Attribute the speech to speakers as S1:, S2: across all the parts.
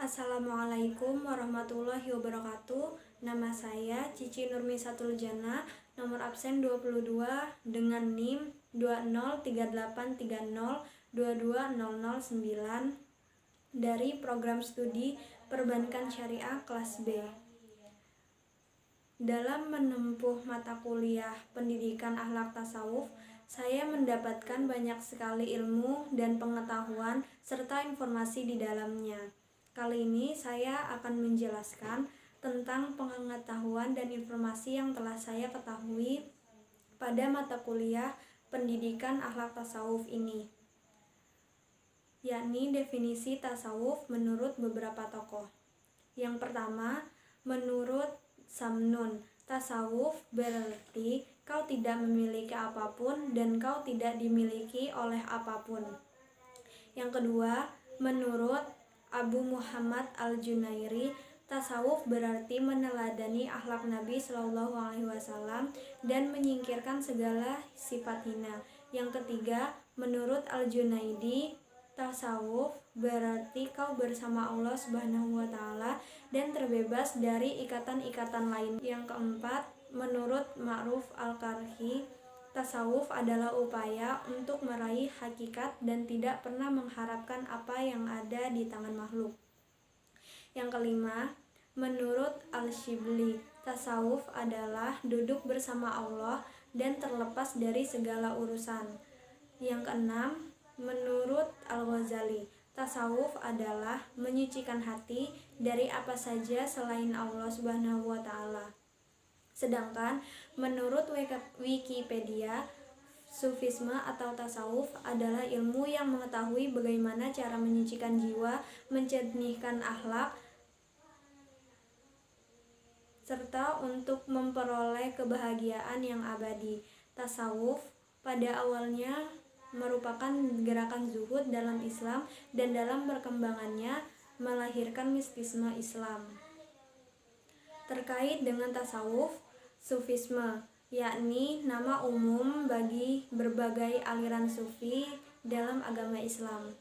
S1: Assalamualaikum warahmatullahi wabarakatuh. Nama saya Cici Nurmisatul Jannah, nomor absen 22 dengan NIM 20383022009 dari program studi Perbankan Syariah kelas B. Dalam menempuh mata kuliah pendidikan akhlak tasawuf, saya mendapatkan banyak sekali ilmu dan pengetahuan serta informasi di dalamnya. Kali ini saya akan menjelaskan tentang pengetahuan dan informasi yang telah saya ketahui pada mata kuliah pendidikan akhlak tasawuf ini, yakni definisi tasawuf menurut beberapa tokoh. Yang pertama, menurut Samnun, tasawuf berarti kau tidak memiliki apapun dan kau tidak dimiliki oleh apapun. Yang kedua, menurut Abu Muhammad Al-Junairi, tasawuf berarti meneladani akhlak Nabi Shallallahu Alaihi Wasallam dan menyingkirkan segala sifat hina. Yang ketiga, menurut Al-Junaidi, tasawuf berarti kau bersama Allah Subhanahu wa Ta'ala dan terbebas dari ikatan-ikatan lain. Yang keempat, menurut Ma'ruf Al-Karhi, tasawuf adalah upaya untuk meraih hakikat dan tidak pernah mengharapkan apa yang ada di tangan makhluk. Yang kelima, menurut Al-Shibli, tasawuf adalah duduk bersama Allah dan terlepas dari segala urusan. Yang keenam, menurut Al-Ghazali, tasawuf adalah menyucikan hati dari apa saja selain Allah Subhanahu wa Ta'ala. Sedangkan menurut Wikipedia, Sufisme atau tasawuf adalah ilmu yang mengetahui bagaimana cara menyucikan jiwa, mencernihkan akhlak, serta untuk memperoleh kebahagiaan yang abadi. Tasawuf pada awalnya merupakan gerakan zuhud dalam Islam dan dalam perkembangannya melahirkan mistisme Islam. Terkait dengan tasawuf, Sufisme yakni nama umum bagi berbagai aliran sufi dalam agama Islam.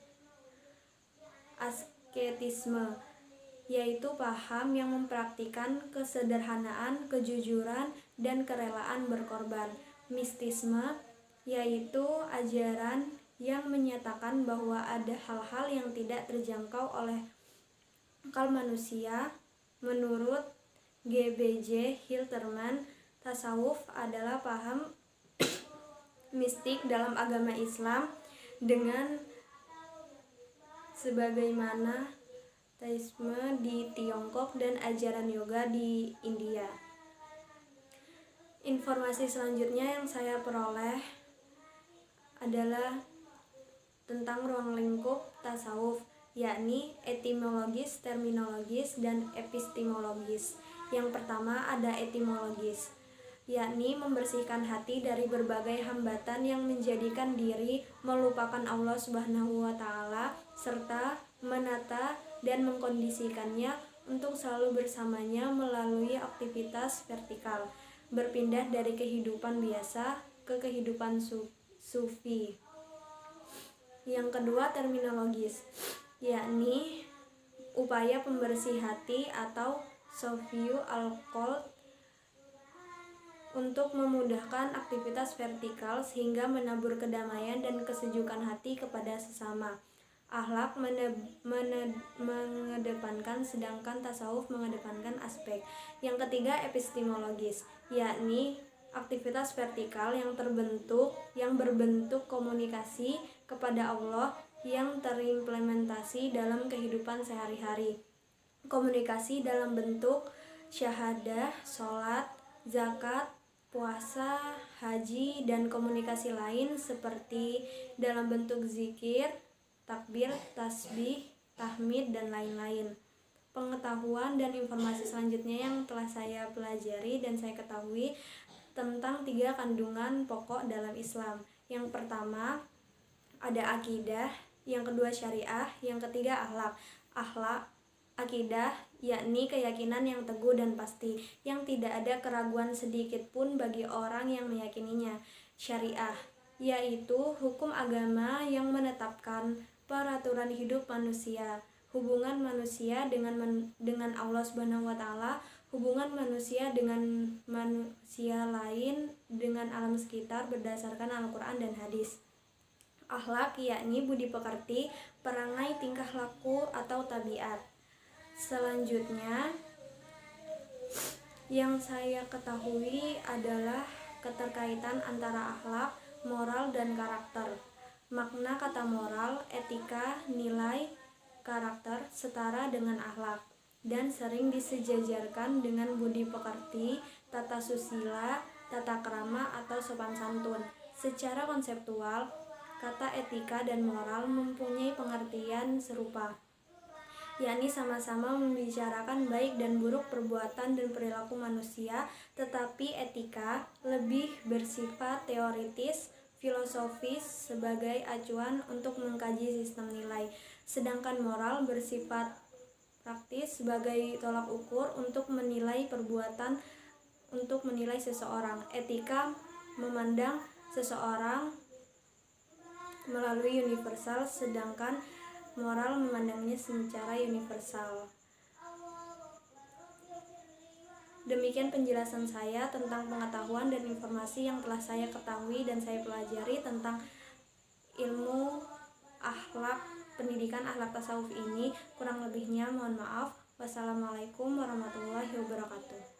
S1: Asketisme yaitu paham yang mempraktikkan kesederhanaan, kejujuran, dan kerelaan berkorban. Mistisme yaitu ajaran yang menyatakan bahwa ada hal-hal yang tidak terjangkau oleh akal manusia. Menurut G.B.J. Hilterman, tasawuf adalah paham mistik dalam agama Islam dengan sebagaimana Taoisme di Tiongkok dan ajaran yoga di India. Informasi selanjutnya yang saya peroleh adalah tentang ruang lingkup tasawuf, yakni etimologis, terminologis, dan epistemologis. Yang pertama ada etimologis, yakni membersihkan hati dari berbagai hambatan yang menjadikan diri melupakan Allah Subhanahu wa Ta'ala, serta menata dan mengkondisikannya untuk selalu bersamanya melalui aktivitas vertikal, berpindah dari kehidupan biasa ke kehidupan sufi. Yang kedua terminologis, yakni upaya pembersih hati atau Sofiu al-Qalb untuk memudahkan aktivitas vertikal sehingga menabur kedamaian dan kesejukan hati kepada sesama. Akhlak mengedepankan, sedangkan tasawuf mengedepankan aspek. Yang ketiga epistemologis, yakni aktivitas vertikal yang berbentuk komunikasi kepada Allah yang terimplementasi dalam kehidupan sehari-hari. Komunikasi dalam bentuk syahadah, sholat, zakat, puasa, haji, dan komunikasi lain seperti dalam bentuk zikir, takbir, tasbih, tahmid, dan lain-lain. Pengetahuan dan informasi selanjutnya yang telah saya pelajari dan saya ketahui tentang 3 kandungan pokok dalam Islam. Yang pertama ada akidah, yang kedua syariah, yang ketiga akhlak. Akidah yakni keyakinan yang teguh dan pasti, yang tidak ada keraguan sedikit pun bagi orang yang meyakininya. Syariah yaitu hukum agama yang menetapkan peraturan hidup manusia. hubungan manusia dengan Allah Subhanahu wa taala, hubungan manusia dengan manusia lain, dengan alam sekitar berdasarkan Al-Qur'an dan hadis. Akhlak yakni budi pekerti, perangai, tingkah laku atau tabiat. Selanjutnya yang saya ketahui adalah keterkaitan antara akhlak, moral, dan karakter. Makna kata moral, etika, nilai, karakter setara dengan akhlak dan sering disejajarkan dengan budi pekerti, tata susila, tata krama, atau sopan santun. Secara konseptual, kata etika dan moral mempunyai pengertian serupa, yakni sama-sama membicarakan baik dan buruk perbuatan dan perilaku manusia, tetapi etika lebih bersifat teoritis, filosofis sebagai acuan untuk mengkaji sistem nilai, sedangkan moral bersifat praktis sebagai tolak ukur untuk menilai perbuatan, untuk menilai seseorang. Etika memandang seseorang melalui universal, sedangkan moral memandangnya secara universal. Demikian penjelasan saya tentang pengetahuan dan informasi yang telah saya ketahui dan saya pelajari tentang ilmu akhlak, pendidikan akhlak tasawuf ini. Kurang lebihnya mohon maaf. Wassalamualaikum warahmatullahi wabarakatuh.